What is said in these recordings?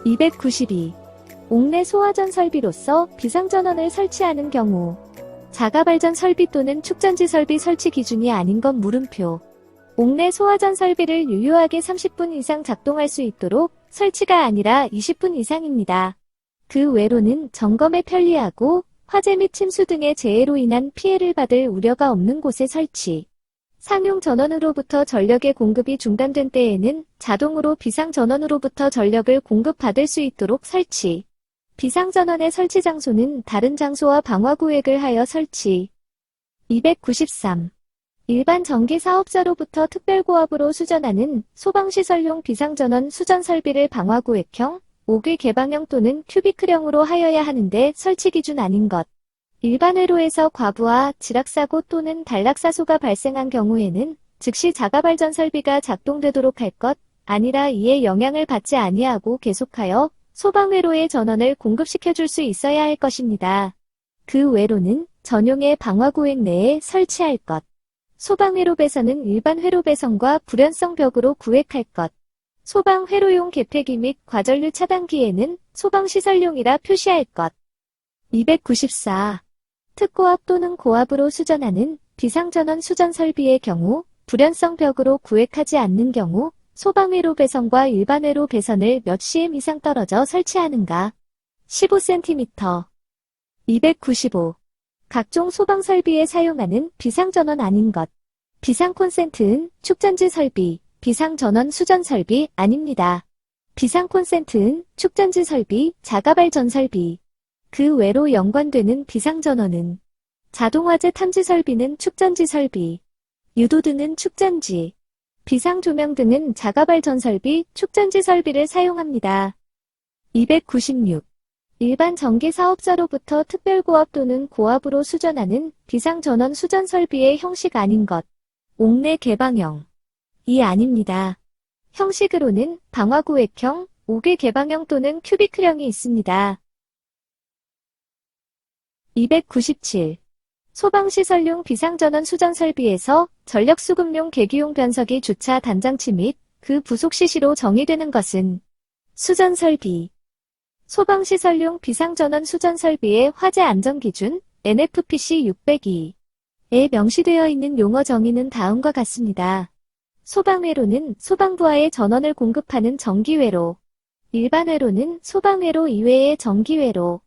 292. 옥내 소화전 설비로서 비상전원을 설치하는 경우 자가발전 설비 또는 축전지 설비 설치 기준이 아닌 것 물음표. 옥내 소화전 설비를 유효하게 30분 이상 작동할 수 있도록 설치가 아니라 20분 이상입니다. 그 외로는 점검에 편리하고 화재 및 침수 등의 재해로 인한 피해를 받을 우려가 없는 곳에 설치. 상용 전원으로부터 전력의 공급이 중단된 때에는 자동으로 비상전원으로부터 전력을 공급받을 수 있도록 설치. 비상전원의 설치 장소는 다른 장소와 방화구획을 하여 설치. 293. 일반 전기사업자로부터 특별고압으로 수전하는 소방시설용 비상전원 수전 설비를 방화구획형, 옥외 개방형 또는 큐비클형으로 하여야 하는데 설치 기준 아닌 것. 일반 회로에서 과부하, 지락사고 또는 단락사소가 발생한 경우에는 즉시 자가발전 설비가 작동되도록 할 것 아니라 이에 영향을 받지 아니하고 계속하여 소방회로의 전원을 공급시켜줄 수 있어야 할 것입니다. 그 외로는 전용의 방화구획 내에 설치할 것. 소방회로 배선은 일반 회로 배선과 불연성 벽으로 구획할 것. 소방회로용 개폐기 및 과전류 차단기에는 소방시설용이라 표시할 것. 294. 특고압 또는 고압으로 수전하는 비상전원 수전 설비의 경우 불연성 벽으로 구획하지 않는 경우 소방회로 배선과 일반 회로 배선을 몇 cm 이상 떨어져 설치하는가? 15cm. 295. 각종 소방 설비에 사용하는 비상전원 아닌 것. 비상콘센트는 축전지 설비, 비상전원 수전 설비 아닙니다. 비상콘센트는 축전지 설비, 자가발전 설비. 그 외로 연관되는 비상전원은 자동화재 탐지 설비는 축전지 설비, 유도등은 축전지, 비상조명 등은 자가발전 설비, 축전지 설비를 사용합니다. 296. 일반 전기사업자로부터 특별고압 또는 고압으로 수전하는 비상전원 수전 설비의 형식 아닌 것. 옥내 개방형. 이 아닙니다. 형식으로는 방화구획형, 옥외 개방형 또는 큐비클형이 있습니다. 297. 소방시설용 비상전원 수전 설비에서 전력수급용 계기용 변속기 주차 단장치 및 그 부속 시시로 정의되는 것은 수전설비. 소방시설용 비상전원 수전 설비의 화재 안전기준 NFPC 602에 명시되어 있는 용어 정의는 다음과 같습니다. 소방회로는 소방부하에 전원을 공급하는 정기회로. 일반 회로는 소방회로 이외의 정기회로.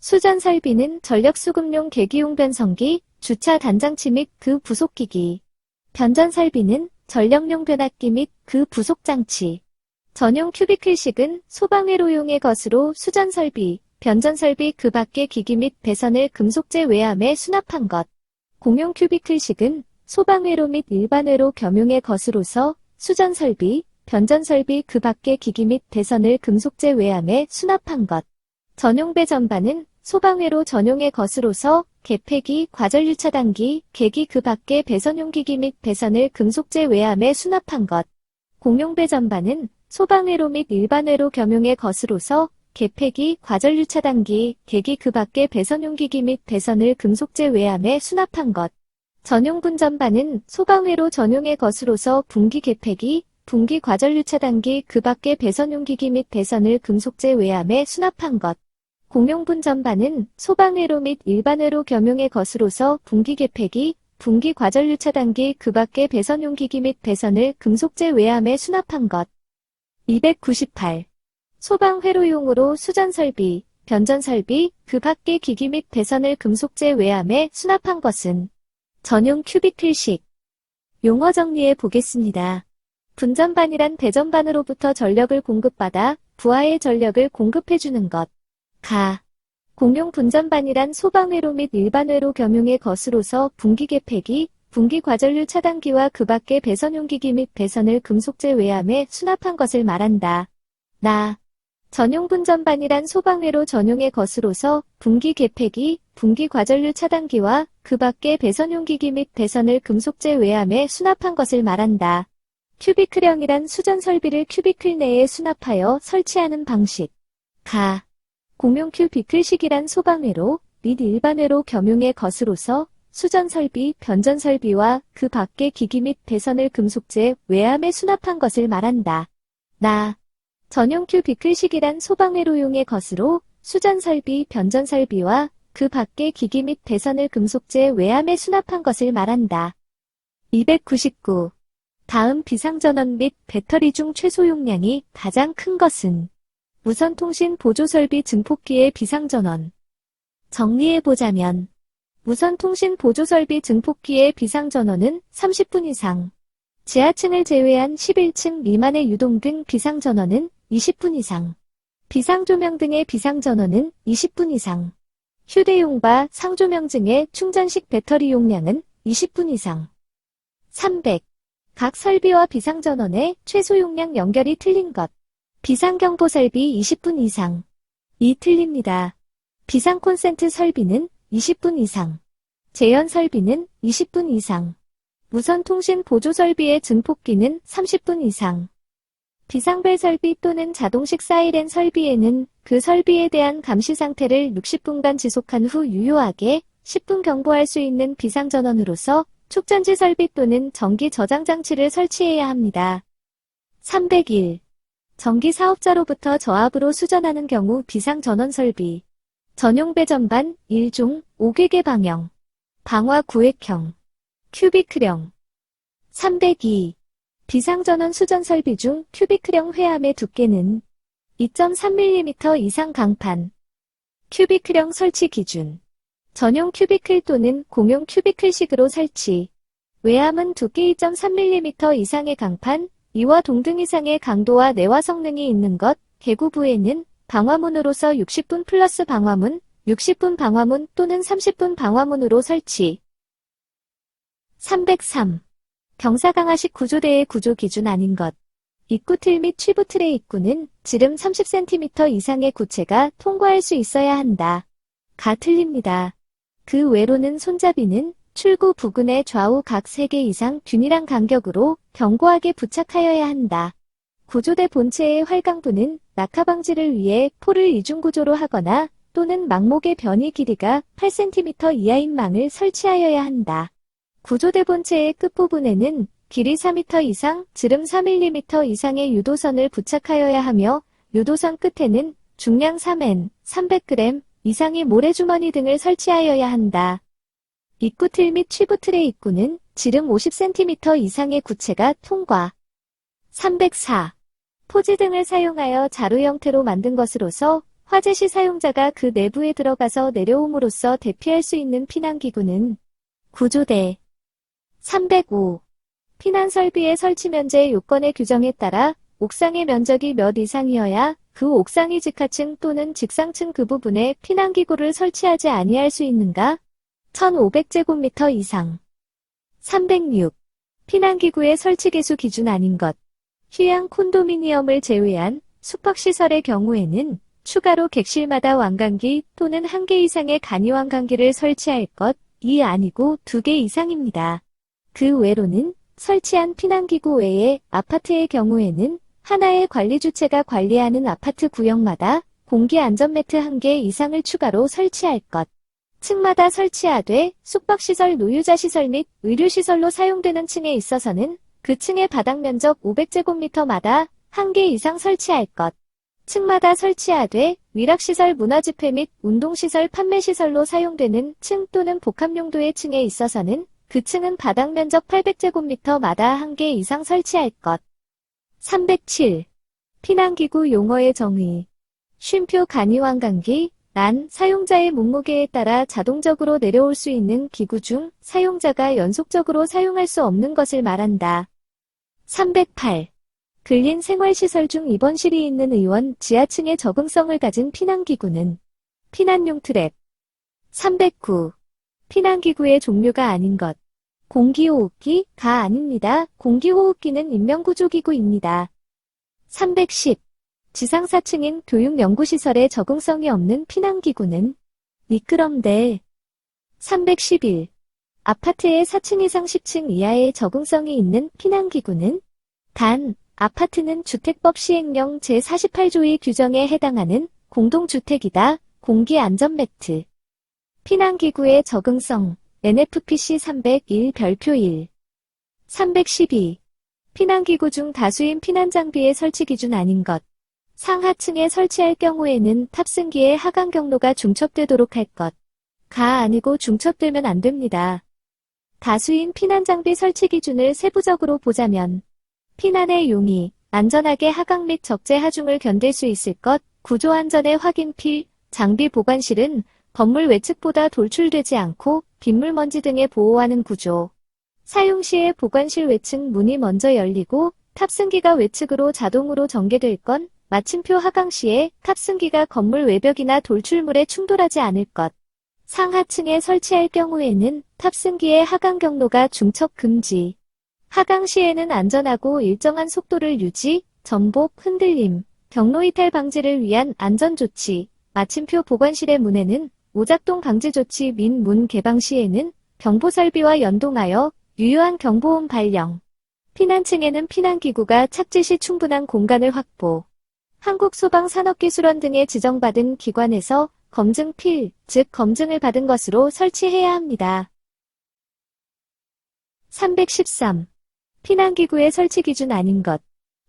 수전 설비는 전력수급용 계기용 변성기, 주차 단장치 및 그 부속기기. 변전 설비는 전력용 변압기 및 그 부속장치. 전용 큐비클식은 소방회로용의 것으로 수전 설비, 변전 설비 그 밖의 기기 및 배선을 금속재 외함에 수납한 것. 공용 큐비클식은 소방회로 및 일반회로 겸용의 것으로서 수전 설비, 변전 설비 그 밖의 기기 및 배선을 금속재 외함에 수납한 것. 전용 배 전반은 소방회로 전용의 것으로서 개폐기, 과전류 차단기, 계기 그 밖의 배선용 기기 및 배선을 금속재 외함에 수납한 것. 공용 배 전반은 소방회로 및 일반회로 겸용의 것으로서 개폐기, 과전류 차단기, 계기 그 밖의 배선용 기기 및 배선을 금속재 외함에 수납한 것. 전용 분 전반은 소방회로 전용의 것으로서 분기 개폐기, 분기 과전류 차단기 그 밖의 배선용 기기 및 배선을 금속재 외함에 수납한 것. 공용 분 전반은 소방회로 및 일반회로 겸용의 것으로서 분기 개폐기, 분기 과전류 차단기 그 밖의 배선용 기기 및 배선을 금속재 외함에 수납한 것. 298. 소방회로용으로 수전 설비, 변전 설비, 그 밖의 기기 및 배선을 금속재 외함에 수납한 것은 전용 큐비클식. 용어 정리해 보겠습니다. 분전반이란 배전반으로부터 전력을 공급받아 부하의 전력을 공급해주는 것. 공용 분전반이란 소방회로 및 일반회로 겸용의 것으로서 분기 개폐기, 분기 과전류 차단기와 그 밖의 배선용 기기 및 배선을 금속재 외함에 수납한 것을 말한다. 전용 분전반이란 소방회로 전용의 것으로서 분기 개폐기, 분기 과전류 차단기와 그 밖의 배선용 기기 및 배선을 금속재 외함에 수납한 것을 말한다. 큐비클형이란 수전 설비를 큐비클 내에 수납하여 설치하는 방식. 공용 큐비클식이란 소방회로 및 일반회로 겸용의 것으로서 수전 설비, 변전 설비와 그 밖의 기기 및 배선을 금속재 외함에 수납한 것을 말한다. 전용 큐비클식이란 소방회로용의 것으로 수전 설비, 변전 설비와 그 밖의 기기 및 배선을 금속재 외암에 수납한 것을 말한다. 299. 다음 비상전원 및 배터리 중 최소 용량이 가장 큰 것은 무선통신 보조설비 증폭기의 비상전원. 정리해보자면 무선통신 보조설비 증폭기의 비상전원은 30분 이상, 지하층을 제외한 11층 미만의 유동 등 비상전원은 20분 이상, 비상조명 등의 비상전원은 20분 이상, 휴대용바, 상조명 등의 충전식 배터리 용량은 20분 이상. 300. 각 설비와 비상전원의 최소 용량 연결이 틀린 것. 비상경보 설비 20분 이상. 이 틀립니다. 비상콘센트 설비는 20분 이상. 재현 설비는 20분 이상. 무선통신 보조 설비의 증폭기는 30분 이상. 비상벨 설비 또는 자동식 사이렌 설비에는 그 설비에 대한 감시 상태를 60분간 지속한 후 유효하게 10분 경보할 수 있는 비상전원으로서 축전지 설비 또는 전기 저장 장치를 설치해야 합니다. 301. 전기 사업자로부터 저압으로 수전하는 경우 비상전원 설비. 전용 배전반 1종 5개개 방형. 방화 구획형. 큐비클형. 302. 비상전원 수전 설비 중 큐비클형 회암의 두께는 2.3mm 이상 강판. 큐비클형 설치 기준. 전용 큐비클 또는 공용 큐비클식으로 설치. 외암은 두께 2.3mm 이상의 강판, 이와 동등 이상의 강도와 내화 성능이 있는 것, 개구부에는 방화문으로서 60분 플러스 방화문, 60분 방화문 또는 30분 방화문으로 설치. 303. 경사강화식 구조대의 구조 기준 아닌 것. 입구틀 및 취부틀의 입구는 지름 30cm 이상의 구체가 통과할 수 있어야 한다. 가 틀립니다. 그 외로는 손잡이는 출구 부근의 좌우 각 3개 이상 균일한 간격으로 견고하게 부착하여야 한다. 구조대 본체의 활강부는 낙하 방지를 위해 포를 이중구조로 하거나 또는 망목의 변이 길이가 8cm 이하인 망을 설치하여야 한다. 구조대 본체의 끝부분에는 길이 4m 이상, 지름 4mm 이상의 유도선을 부착하여야 하며 유도선 끝에는 중량 3N, 300g 이상의 모래주머니 등을 설치하여야 한다. 입구틀 및 취부틀의 입구는 지름 50cm 이상의 구체가 통과. 304. 포지 등을 사용하여 자루 형태로 만든 것으로서 화재 시 사용자가 그 내부에 들어가서 내려옴으로써 대피할 수 있는 피난기구는 구조대. 305. 피난 설비의 설치 면제 요건의 규정에 따라 옥상의 면적이 몇 이상이어야 그 옥상이 직하층 또는 직상층 그 부분에 피난기구를 설치하지 아니할 수 있는가? 1500제곱미터 이상. 306. 피난기구의 설치 개수 기준 아닌 것. 휴양 콘도미니엄을 제외한 숙박시설의 경우에는 추가로 객실마다 완강기 또는 1개 이상의 간이 완강기를 설치할 것, 이 아니고 2개 이상입니다. 그 외로는 설치한 피난기구 외에 아파트의 경우에는 하나의 관리주체가 관리하는 아파트 구역마다 공기안전매트 1개 이상을 추가로 설치할 것. 층마다 설치하되 숙박시설, 노유자시설 및 의료시설로 사용되는 층에 있어서는 그 층의 바닥 면적 500제곱미터마다 1개 이상 설치할 것. 층마다 설치하되 위락시설, 문화집회 및 운동시설, 판매시설로 사용되는 층 또는 복합용도의 층에 있어서는 그 층은 바닥 면적 800제곱미터마다 1개 이상 설치할 것. 307. 피난기구 용어의 정의. 쉼표 간이완강기, 란, 사용자의 몸무게에 따라 자동적으로 내려올 수 있는 기구 중 사용자가 연속적으로 사용할 수 없는 것을 말한다. 308. 근린 생활시설 중 입원실이 있는 의원 지하층의 적응성을 가진 피난기구는 피난용 트랩. 309. 피난기구의 종류가 아닌 것. 공기호흡기가 아닙니다. 공기호흡기는 인명구조기구입니다. 310. 지상 4층인 교육연구시설에 적응성이 없는 피난기구는 미끄럼대. 311. 아파트의 4층 이상 10층 이하에 적응성이 있는 피난기구는 단, 아파트는 주택법 시행령 제48조의 규정에 해당하는 공동주택이다. 공기안전매트. 피난기구의 적응성 NFPC 301 별표 1. 312. 피난기구 중 다수인 피난장비의 설치 기준 아닌 것. 상하층에 설치할 경우에는 탑승기의 하강 경로가 중첩되도록 할 것. 가 아니고 중첩되면 안 됩니다. 다수인 피난 장비 설치 기준을 세부적으로 보자면 피난의 용이 안전하게 하강 및 적재 하중을 견딜 수 있을 것, 구조 안전의 확인 필, 장비 보관실은 건물 외측보다 돌출되지 않고 빗물 먼지 등에 보호하는 구조. 사용 시에 보관실 외측 문이 먼저 열리고 탑승기가 외측으로 자동으로 전개될 건 마침표 하강 시에 탑승기가 건물 외벽이나 돌출물에 충돌하지 않을 것. 상하층에 설치할 경우에는 탑승기의 하강 경로가 중첩 금지. 하강 시에는 안전하고 일정한 속도를 유지, 전복, 흔들림, 경로 이탈 방지를 위한 안전조치, 마침표 보관실의 문에는 오작동 방지 조치 및 문 개방 시에는 경보 설비와 연동하여 유효한 경보음 발령. 피난층에는 피난기구가 착지 시 충분한 공간을 확보. 한국소방산업기술원 등의 지정받은 기관에서 검증 필, 즉 검증을 받은 것으로 설치해야 합니다. 313. 피난기구의 설치 기준 아닌 것.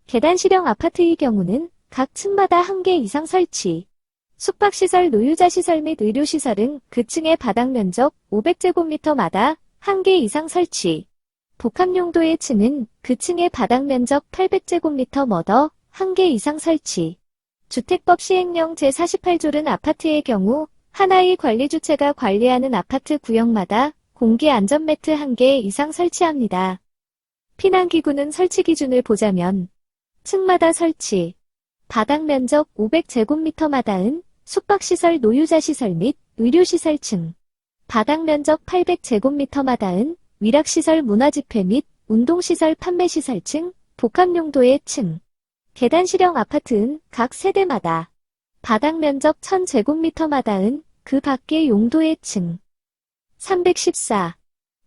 계단실형 아파트의 경우는 각 층마다 1개 이상 설치. 숙박시설, 노유자시설 및 의료시설은 그 층의 바닥 면적 500제곱미터마다 1개 이상 설치. 복합용도의 층은 그 층의 바닥 면적 800제곱미터 머더 1개 이상 설치. 주택법 시행령 제48조는 아파트의 경우 하나의 관리주체가 관리하는 아파트 구역마다 공기안전매트 1개 이상 설치합니다. 피난기구는 설치 기준을 보자면 층마다 설치, 바닥 면적 500제곱미터마다는 숙박시설, 노유자시설 및 의료시설층, 바닥 면적 800제곱미터마다는 위락시설, 문화집회 및 운동시설, 판매시설층, 복합용도의 층. 계단실형 아파트는 각 세대마다 바닥 면적 1000제곱미터마다는 그 밖의 용도의 층. 314.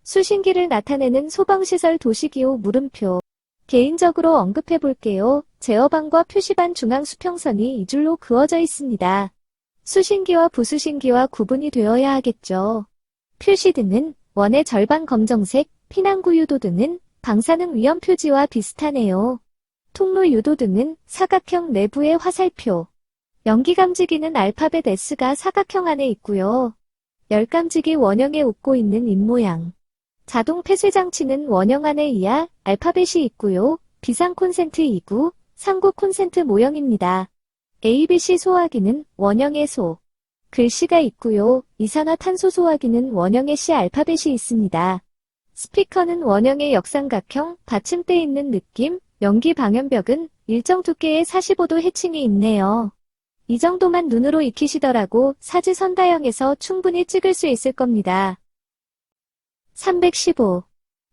수신기를 나타내는 소방시설 도시기호 물음표. 개인적으로 언급해 볼게요. 제어반과 표시반 중앙 수평선이 2줄로 그어져 있습니다. 수신기와 부수신기와 구분이 되어야 하겠죠. 표시등은 원의 절반 검정색, 피난구 유도등은 방사능 위험 표지와 비슷하네요. 통로 유도등은 사각형 내부의 화살표. 연기감지기는 알파벳 S가 사각형 안에 있고요. 열감지기 원형에 웃고 있는 입모양. 자동 폐쇄장치는 원형 안에 이하 알파벳이 있고요. 비상 콘센트 2구, 상구 콘센트 모형입니다. ABC 소화기는 원형의 소. 글씨가 있고요. 이산화탄소 소화기는 원형의 C 알파벳이 있습니다. 스피커는 원형의 역삼각형, 받침대 있는 느낌, 연기 방연벽은 일정 두께의 45도 해칭이 있네요. 이 정도만 눈으로 익히시더라고 사지선다형에서 충분히 찍을 수 있을 겁니다. 315.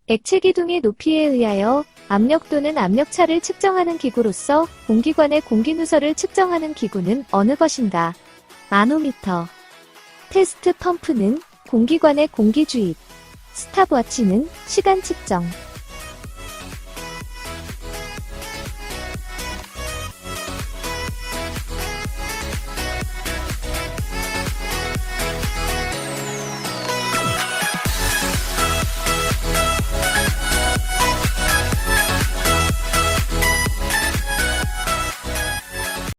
액체 기둥의 높이에 의하여 압력 또는 압력차를 측정하는 기구로서 공기관의 공기 누설을 측정하는 기구는 어느 것인가? 마노미터. 테스트 펌프는 공기관의 공기 주입. 스탑워치는 시간 측정.